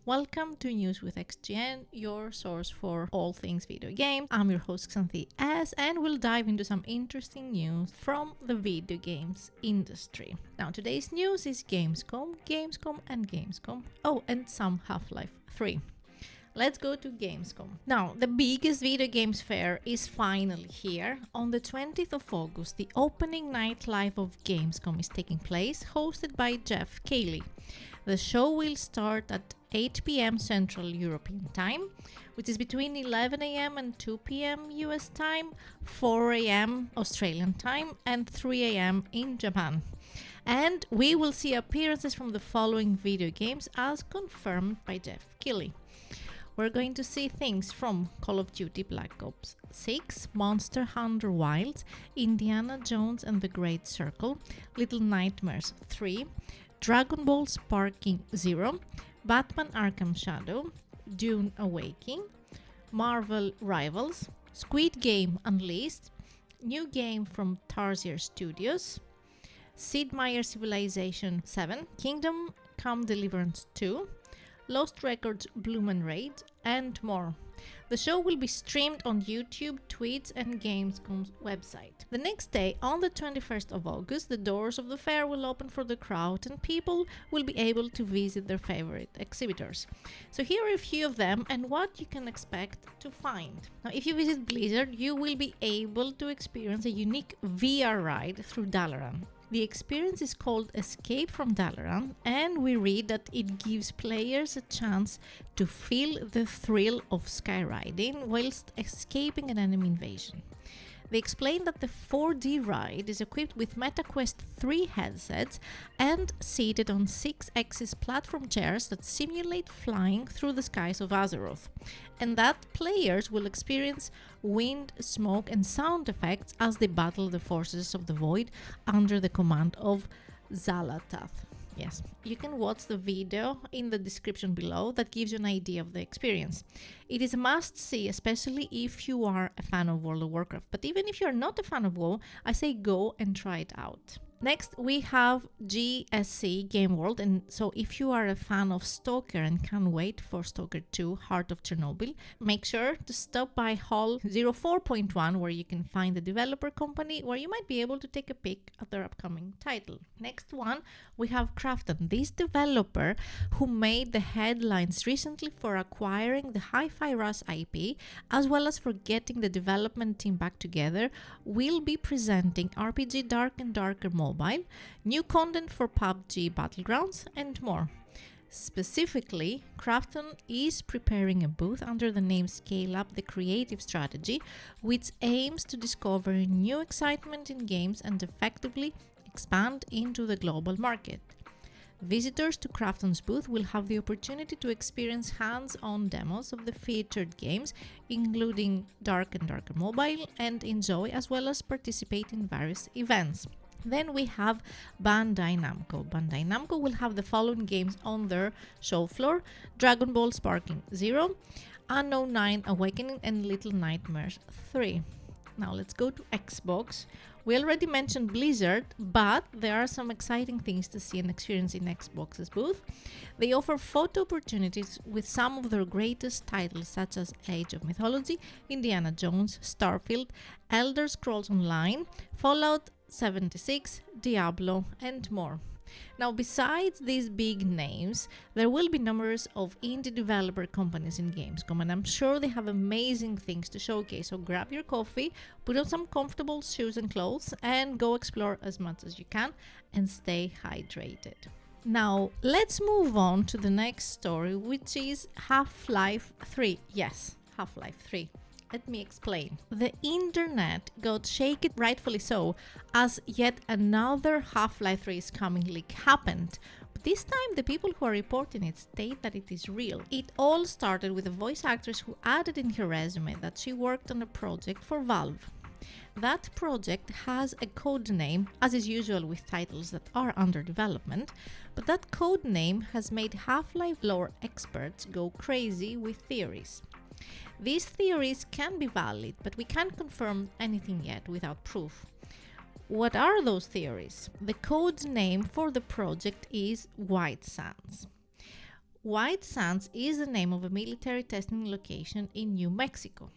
Welcome to News with XGN, your source for all things video games. I'm your host Xanthi S, and we'll dive into some interesting news from the video games industry. Now, today's news is Gamescom, and Gamescom. Oh, and some Half-Life 3. Let's go to Gamescom. Now, the biggest video games fair is finally here. On the 20th of August, the opening night live of Gamescom is taking place, hosted by Jeff Keighley. The show will start at 8 p.m. Central European Time, which is between 11 a.m. and 2 p.m. US time, 4 a.m. Australian time, and 3 a.m. in Japan. And we will see appearances from the following video games as confirmed by Jeff Keighley. We're going to see things from Call of Duty Black Ops 6, Monster Hunter Wilds, Indiana Jones and the Great Circle, Little Nightmares 3, Dragon Ball Sparking 0, Batman Arkham Shadow, Dune Awakening, Marvel Rivals, Squid Game Unleashed, new game from Tarsier Studios, Sid Meier's Civilization 7, Kingdom Come Deliverance 2, Lost Records Bloom and Raid, and more. The show will be streamed on YouTube, Twitch, and Gamescom's website. The next day, on the 21st of August, the doors of the fair will open for the crowd and people will be able to visit their favorite exhibitors. So here are a few of them and what you can expect to find. Now, if you visit Blizzard, you will be able to experience a unique VR ride through Dalaran. The experience is called Escape from Dalaran, and we read that it gives players a chance to feel the thrill of skyriding whilst escaping an enemy invasion. They explain that the 4D ride is equipped with MetaQuest 3 headsets and seated on 6-axis platform chairs that simulate flying through the skies of Azeroth, and that players will experience wind, smoke and sound effects as they battle the forces of the Void under the command of Xal'atath. Yes, you can watch the video in the description below that gives you an idea of the experience. It is a must-see, especially if you are a fan of World of Warcraft. But even if you're not a fan of WoW, I say go and try it out. Next, we have GSC Game World, and so if you are a fan of Stalker and can't wait for Stalker 2 Heart of Chernobyl, make sure to stop by Hall 04.1 where you can find the developer company where you might be able to take a peek at their upcoming title. Next one, we have Krafton, this developer who made the headlines recently for acquiring the Hi-Fi Rush IP as well as for getting the development team back together, will be presenting RPG Dark and Darker Mobile, new content for PUBG Battlegrounds, and more. Specifically, Krafton is preparing a booth under the name Scale Up the Creative Strategy, which aims to discover new excitement in games and effectively expand into the global market. Visitors to Krafton's booth will have the opportunity to experience hands-on demos of the featured games, including Dark and Darker Mobile, and enjoy as well as participate in various events. Then we have Bandai Namco. Bandai Namco will have the following games on their show floor: Dragon Ball Sparking 0, Unknown 9 Awakening, and Little Nightmares 3. Now let's go to Xbox. We already mentioned Blizzard, but there are some exciting things to see and experience in Xbox's booth. They offer photo opportunities with some of their greatest titles such as Age of Mythology, Indiana Jones, Starfield, Elder Scrolls Online, Fallout 76, Diablo, and more. Now, besides these big names, there will be numbers of indie developer companies in Gamescom, and I'm sure they have amazing things to showcase. So grab your coffee, put on some comfortable shoes and clothes, and go explore as much as you can and stay hydrated. Now, let's move on to the next story, which is Half-Life 3. Yes, Half-Life 3. Let me explain. The internet got shaken, rightfully so, as yet another Half-Life 3 is coming leak happened. But this time, the people who are reporting it state that it is real. It all started with a voice actress who added in her resume that she worked on a project for Valve. That project has a code name, as is usual with titles that are under development, but that code name has made Half-Life lore experts go crazy with theories. These theories can be valid, but we can't confirm anything yet without proof. What are those theories? The code name for the project is White Sands. White Sands is the name of a military testing location in New Mexico.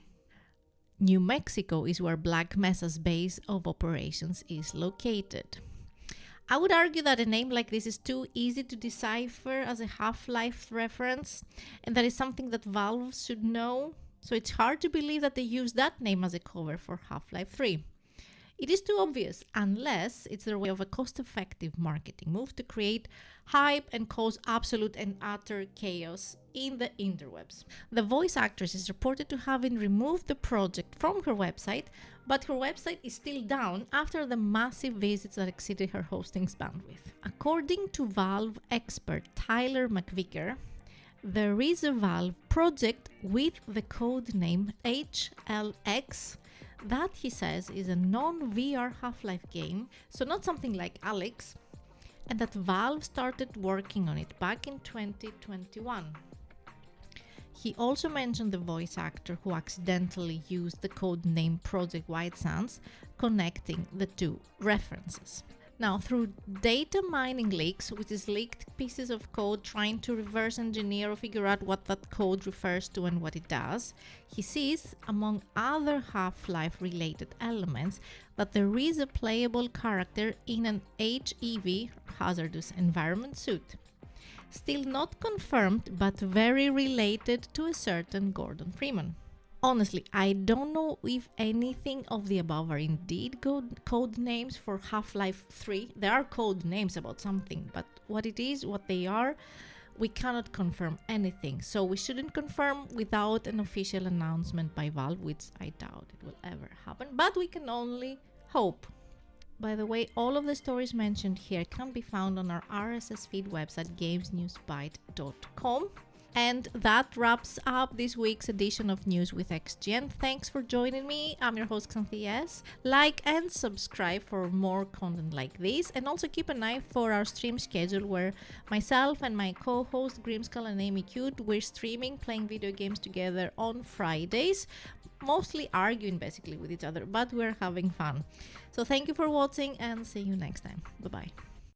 New Mexico is where Black Mesa's base of operations is located. I would argue that a name like this is too easy to decipher as a Half-Life reference, and that is something that Valve should know, so it's hard to believe that they use that name as a cover for Half-Life 3. It is too obvious, unless it's their way of a cost-effective marketing move to create hype and cause absolute and utter chaos in the interwebs. The voice actress is reported to having removed the project from her website, but her website is still down after the massive visits that exceeded her hosting's bandwidth. According to Valve expert Tyler McVicker, there is a Valve project with the code name HLX that he says is a non-VR Half-Life game, so not something like Alex, and that Valve started working on it back in 2021. He also mentioned the voice actor who accidentally used the code name Project White Sands, connecting the two references. Now, through data mining leaks, which is leaked pieces of code trying to reverse engineer or figure out what that code refers to and what it does, he sees, among other Half-Life related elements, that there is a playable character in an HEV, hazardous environment suit. Still not confirmed, but very related to a certain Gordon Freeman. Honestly, I don't know if anything of the above are indeed code names for Half-Life 3. There are code names about something, but what it is, what they are, we cannot confirm anything. So we shouldn't confirm without an official announcement by Valve, which I doubt it will ever happen, but we can only hope. By the way, all of the stories mentioned here can be found on our RSS feed website, gamesnewsbite.com. And that wraps up this week's edition of News with XGN. Thanks for joining me. I'm your host, Xanthia S. Like and subscribe for more content like this. And also keep an eye for our stream schedule where myself and my co-host Grimskull and Amy Cute, we're streaming, playing video games together on Fridays. Mostly arguing basically with each other, but we're having fun. So thank you for watching and see you next time. Bye-bye.